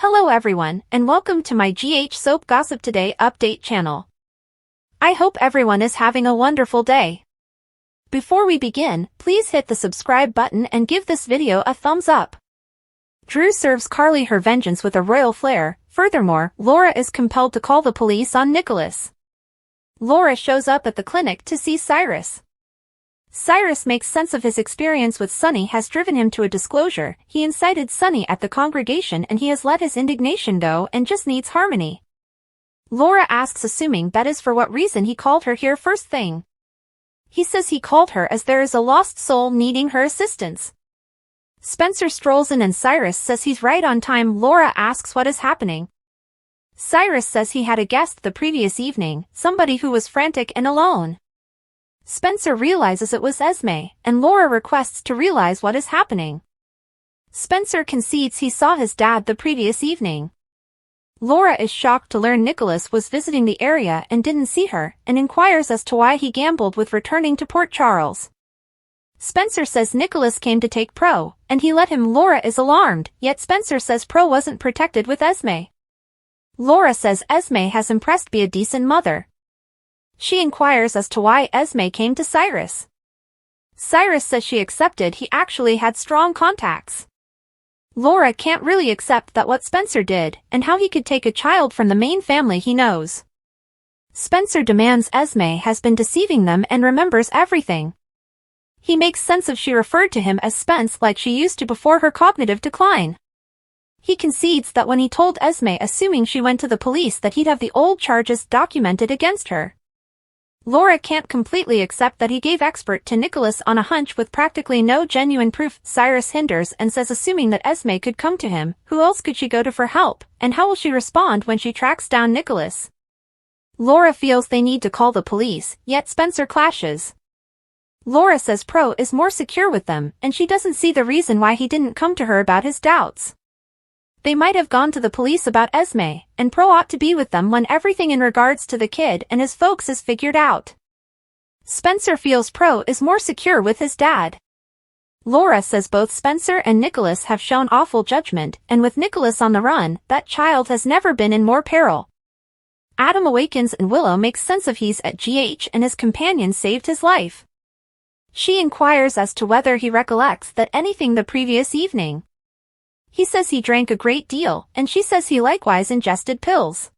Hello everyone, and welcome to my GH Soap Gossip Today update channel. I hope everyone is having a wonderful day. Before we begin, please hit the subscribe button and give this video a thumbs up. Drew serves Carly her vengeance with a royal flair. Furthermore, Laura is compelled to call the police on Nikolas. Laura shows up at the clinic to see Cyrus. Cyrus makes sense of his experience with Sunny has driven him to a disclosure. He incited Sunny at the congregation and he has let his indignation go and just needs harmony. Laura asks, assuming that is for what reason he called her here first thing. He says he called her as there is a lost soul needing her assistance. Spencer strolls in and Cyrus says he's right on time. Laura asks what is happening. Cyrus says he had a guest the previous evening, somebody who was frantic and alone. Spencer realizes it was Esme, and Laura requests to realize what is happening. Spencer concedes he saw his dad the previous evening. Laura is shocked to learn Nikolas was visiting the area and didn't see her, and inquires as to why he gambled with returning to Port Charles. Spencer says Nikolas came to take Pro, and he let him. Laura is alarmed, yet Spencer says Pro wasn't protected with Esme. Laura says Esme has impressed be a decent mother. She inquires as to why Esme came to Cyrus. Cyrus says she accepted he actually had strong contacts. Laura can't really accept that what Spencer did, and how he could take a child from the main family he knows. Spencer demands Esme has been deceiving them and remembers everything. He makes sense of she referred to him as Spence like she used to before her cognitive decline. He concedes that when he told Esme, assuming she went to the police, that he'd have the old charges documented against her. Laura can't completely accept that he gave expert to Nikolas on a hunch with practically no genuine proof. Cyrus hinders and says assuming that Esme could come to him, who else could she go to for help, and how will she respond when she tracks down Nikolas? Laura feels they need to call the police, yet Spencer clashes. Laura says Pro is more secure with them, and she doesn't see the reason why he didn't come to her about his doubts. They might have gone to the police about Esme, and Pro ought to be with them when everything in regards to the kid and his folks is figured out. Spencer feels Pro is more secure with his dad. Laura says both Spencer and Nikolas have shown awful judgment, and with Nikolas on the run, that child has never been in more peril. Adam awakens and Willow makes sense of he's at GH and his companion saved his life. She inquires as to whether he recollects that anything the previous evening. He says he drank a great deal, and she says he likewise ingested pills.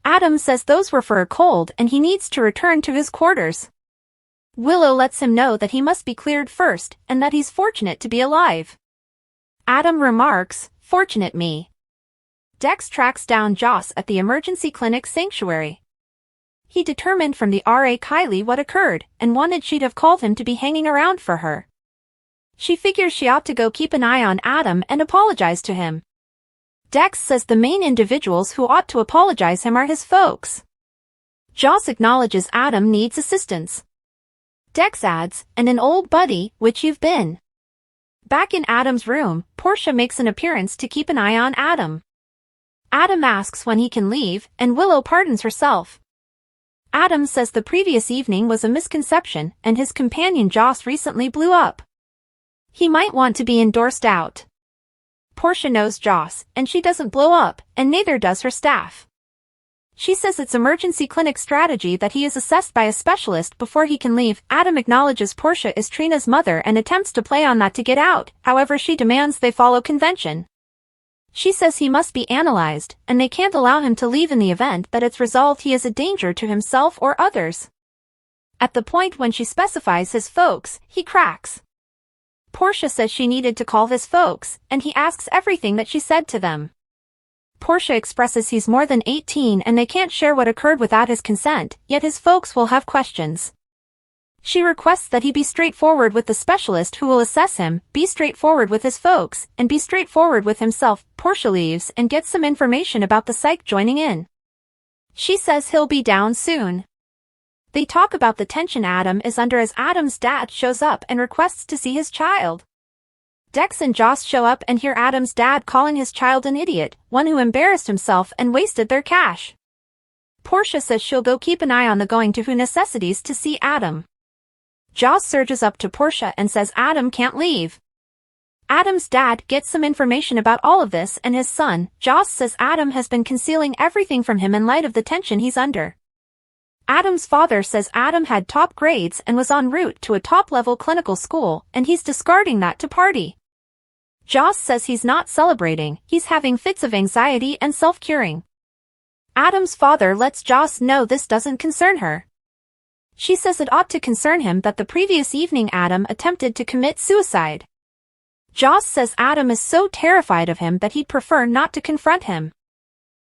Adam says those were for a cold and he needs to return to his quarters. Willow lets him know that he must be cleared first, and that he's fortunate to be alive. Adam remarks, "Fortunate me." Dex tracks down Joss at the emergency clinic sanctuary. He determined from the RA Kylie what occurred, and wanted she'd have called him to be hanging around for her. She figures she ought to go keep an eye on Adam and apologize to him. Dex says the main individuals who ought to apologize him are his folks. Joss acknowledges Adam needs assistance. Dex adds, "and an old buddy, which you've been." Back in Adam's room, Portia makes an appearance to keep an eye on Adam. Adam asks when he can leave, and Willow pardons herself. Adam says the previous evening was a misconception, and his companion Joss recently blew up. He might want to be endorsed out. Portia knows Joss, and she doesn't blow up, and neither does her staff. She says it's emergency clinic strategy that he is assessed by a specialist before he can leave. Adam acknowledges Portia is Trina's mother and attempts to play on that to get out, however she demands they follow convention. She says he must be analyzed, and they can't allow him to leave in the event that it's resolved he is a danger to himself or others. At the point when she specifies his folks, he cracks. Portia says she needed to call his folks, and he asks everything that she said to them. Portia expresses he's more than 18 and they can't share what occurred without his consent, yet his folks will have questions. She requests that he be straightforward with the specialist who will assess him, be straightforward with his folks, and be straightforward with himself. Portia leaves and gets some information about the psych joining in. She says he'll be down soon. They talk about the tension Adam is under as Adam's dad shows up and requests to see his child. Dex and Joss show up and hear Adam's dad calling his child an idiot, one who embarrassed himself and wasted their cash. Portia says she'll go keep an eye on the going to who necessities to see Adam. Joss surges up to Portia and says Adam can't leave. Adam's dad gets some information about all of this, and his son, Joss, says Adam has been concealing everything from him in light of the tension he's under. Adam's father says Adam had top grades and was en route to a top-level clinical school, and he's discarding that to party. Joss says he's not celebrating, he's having fits of anxiety and self-curing. Adam's father lets Joss know this doesn't concern her. She says it ought to concern him that the previous evening Adam attempted to commit suicide. Joss says Adam is so terrified of him that he'd prefer not to confront him.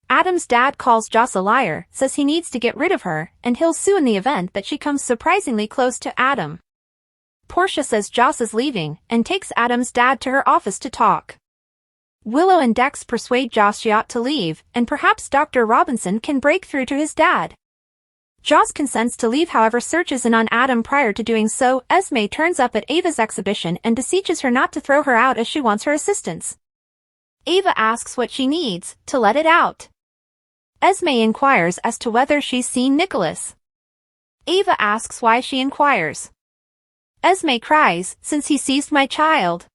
Adam's dad calls Joss a liar, says he needs to get rid of her, and he'll sue in the event that she comes surprisingly close to Adam. Portia says Joss is leaving, and takes Adam's dad to her office to talk. Willow and Dex persuade Joss she ought to leave, and perhaps Dr. Robinson can break through to his dad. Joss consents to leave, however searches in on Adam prior to doing so. Esme turns up at Ava's exhibition and beseeches her not to throw her out as she wants her assistance. Ava asks what she needs to let it out. Esme inquires as to whether she's seen Nikolas. Ava asks why she inquires. Esme cries, since he seized my child.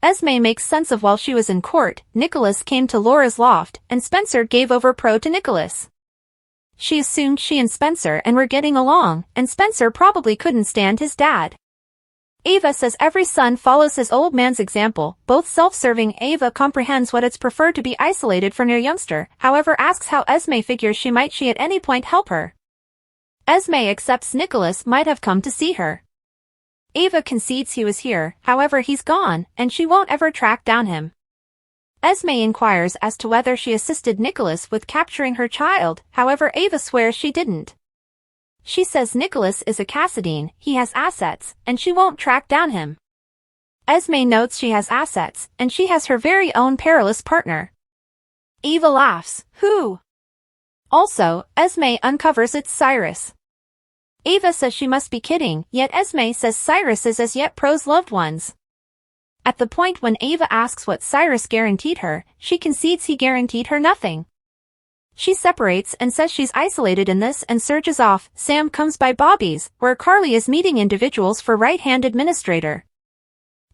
Esme makes sense of while she was in court, Nikolas came to Laura's loft, and Spencer gave over Pro to Nikolas. She assumed she and Spencer were getting along, and Spencer probably couldn't stand his dad. Ava says every son follows his old man's example, both self-serving. Ava comprehends what it's preferred to be isolated from her youngster, however asks how Esme figures she might at any point help her. Esme accepts Nikolas might have come to see her. Ava concedes he was here, however he's gone, and she won't ever track down him. Esme inquires as to whether she assisted Nikolas with capturing her child, however Ava swears she didn't. She says Nikolas is a Cassadine, he has assets, and she won't track down him. Esme notes she has assets, and she has her very own perilous partner. Ava laughs, who? Also, Esme uncovers it's Cyrus. Ava says she must be kidding, yet Esme says Cyrus is as yet Pro's loved ones. At the point when Ava asks what Cyrus guaranteed her, she concedes he guaranteed her nothing. She separates and says she's isolated in this and surges off. Sam comes by Bobby's, where Carly is meeting individuals for right-hand administrator.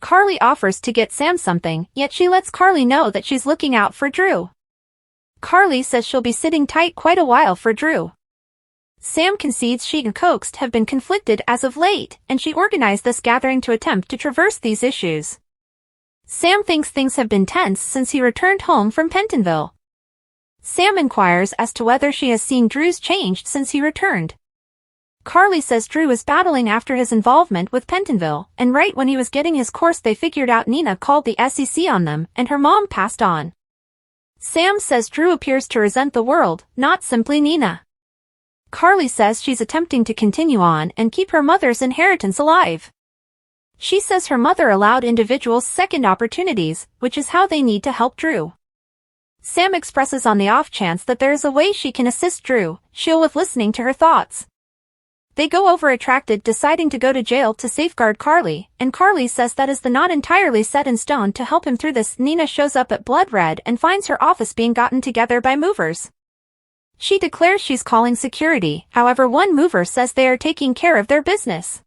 Carly offers to get Sam something, yet she lets Carly know that she's looking out for Drew. Carly says she'll be sitting tight quite a while for Drew. Sam concedes she and Coaxed have been conflicted as of late, and she organized this gathering to attempt to traverse these issues. Sam thinks things have been tense since he returned home from Pentonville. Sam inquires as to whether she has seen Drew's changed since he returned. Carly says Drew is battling after his involvement with Pentonville, and right when he was getting his course they figured out Nina called the SEC on them, and her mom passed on. Sam says Drew appears to resent the world, not simply Nina. Carly says she's attempting to continue on and keep her mother's inheritance alive. She says her mother allowed individuals second opportunities, which is how they need to help Drew. Sam expresses on the off chance that there is a way she can assist Drew, she'll with listening to her thoughts. They go over attracted deciding to go to jail to safeguard Carly, and Carly says that is the not entirely set in stone to help him through this. Nina shows up at Blood Red and finds her office being gotten together by movers. She declares she's calling security, however one mover says they are taking care of their business.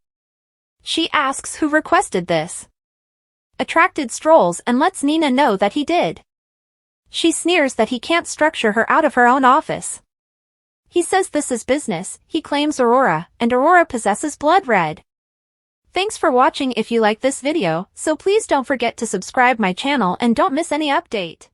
She asks who requested this. Attracted strolls and lets Nina know that he did. She sneers that he can't structure her out of her own office. He says this is business, he claims Aurora, and Aurora possesses Blood Red. Thanks for watching. If you like this video, so please don't forget to subscribe my channel and don't miss any update.